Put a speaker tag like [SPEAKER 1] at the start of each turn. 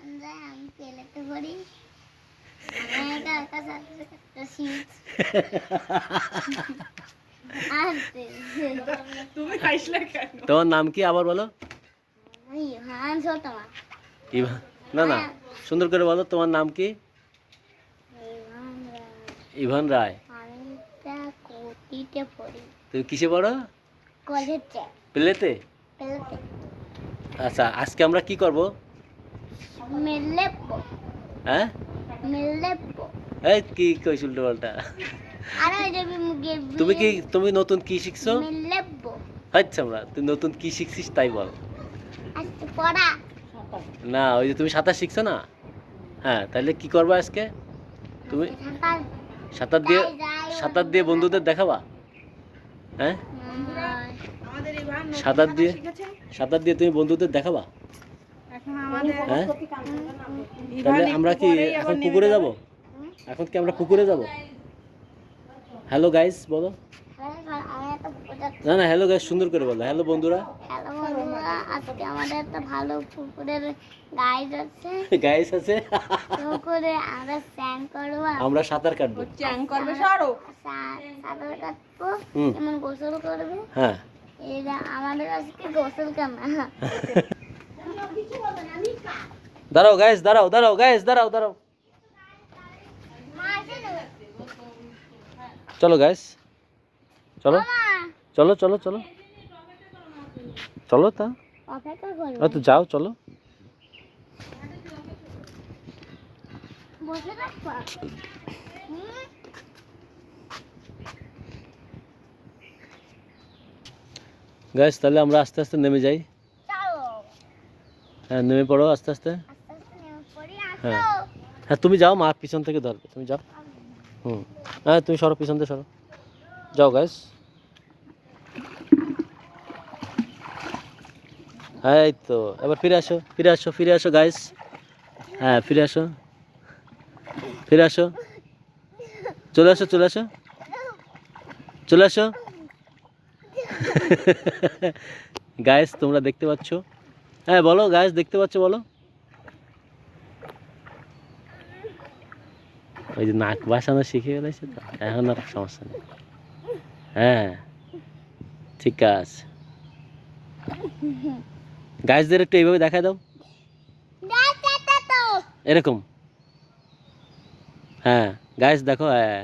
[SPEAKER 1] আমি পেলেতে পড়ি আমি একা একা একটা শীত
[SPEAKER 2] তুমি হাসলে কেন?
[SPEAKER 3] তোমার নাম কি আবার বলো?
[SPEAKER 1] ইভান ছোটমা।
[SPEAKER 3] ইভান? না না, সুন্দর করে বলো, তোমার নাম কি?
[SPEAKER 1] ইভান রায়।
[SPEAKER 3] ইভান রায়।
[SPEAKER 1] আমি একটা কোটিতে পড়ি।
[SPEAKER 3] তুমি কিসে পড়ো?
[SPEAKER 1] কলেজে।
[SPEAKER 3] প্লেতে?
[SPEAKER 1] পেলেতে।
[SPEAKER 3] আচ্ছা, আজকে আমরা কি করব?
[SPEAKER 1] মেলেপো।
[SPEAKER 3] হ্যাঁ,
[SPEAKER 1] মেলেপো।
[SPEAKER 3] এই কি কইছ উল্টো পাল্টা?
[SPEAKER 1] আরে ওই যে মুগে
[SPEAKER 3] তুমি নতুন কি শিখছো?
[SPEAKER 1] মেলেপো।
[SPEAKER 3] আচ্ছা, আমরা তুই নতুন কি শিখছিস তাই বল।
[SPEAKER 1] আজকে পড়া।
[SPEAKER 3] না, ওই যে তুমি সাঁতার শিখছো না? হ্যাঁ, তাহলে কি করবে আজকে? তুমি সাঁতার দিয়ে বন্ধুদের দেখাবা? হ্যাঁ,
[SPEAKER 2] আমাদের ইভান নতুন
[SPEAKER 3] সাঁতার দিয়ে
[SPEAKER 2] শিখেছে।
[SPEAKER 3] সাঁতার দিয়ে তুমি বন্ধুদের দেখাবা?
[SPEAKER 2] এখন আমাদের
[SPEAKER 3] হ্যাঁ,
[SPEAKER 2] ইভান
[SPEAKER 3] তাহলে
[SPEAKER 2] একটু
[SPEAKER 3] আমরা কি
[SPEAKER 2] পরেই আবার
[SPEAKER 3] এখন
[SPEAKER 2] নেমে
[SPEAKER 3] পুকুরে যাব?
[SPEAKER 2] যাবে।
[SPEAKER 3] এখন কি আমরা পুকুরে যাব? হ্যালো গাইস বলো। না না, হ্যালো গাইস সুন্দর করে বলো। হ্যালো বন্ধুরা।
[SPEAKER 1] হ্যালো বন্ধুরা, আজকে আমাদের একটা ভালো পুকুরের গাইড আছে।
[SPEAKER 3] গাইস আছে।
[SPEAKER 1] পুকুরে আমরা স্নান করবো।
[SPEAKER 3] আমরা সাঁতার কাটবো।
[SPEAKER 2] চ্যাং করবে সরো।
[SPEAKER 1] সাঁতার কাটবো,
[SPEAKER 3] হুম।
[SPEAKER 1] যেমন গোসল করবে।
[SPEAKER 3] হ্যাঁ।
[SPEAKER 1] এটা আমাদের আজকে গোসল কামনা।
[SPEAKER 3] দাঁড়াও গাইস, দাঁড়াও গাইস, দাঁড়াও। চলো গাইস, চলো চলো চলো চলো চলো। তা
[SPEAKER 1] অপেক্ষা করবো।
[SPEAKER 3] তো যাও, চলো।
[SPEAKER 1] বসে থাকবো।
[SPEAKER 3] গাইস তাহলে আমরা আস্তে আস্তে নেমে যাই।
[SPEAKER 1] চলো।
[SPEAKER 3] হ্যাঁ, নেমে পড়ো আস্তে আস্তে।
[SPEAKER 1] আস্তে আস্তে নেমে পড়ি।
[SPEAKER 3] হ্যাঁ
[SPEAKER 1] আসো।
[SPEAKER 3] হ্যাঁ, তুমি যাও, মা পিছন থেকে ধরবে, তুমি যাও। হ্যাঁ, তুমি সরো, পিছন দিয়ে সরো, যাও গাইস। হ্যাঁ, এই তো এবার ফিরে আসো গাইস। হ্যাঁ, ফিরে আসো চলে আসো গাইস, তোমরা দেখতে পাচ্ছ? হ্যাঁ বলো গাইস, দেখতে পাচ্ছ বলো। ওই যে নাক বাসানো শিখে গেছে তো, এখন আর সমস্যা নেই। হ্যাঁ, ঠিক আছে। গাইসদের একটু এইভাবে দেখায় দাও, এরকম। হ্যাঁ গাইস দেখো, হ্যাঁ।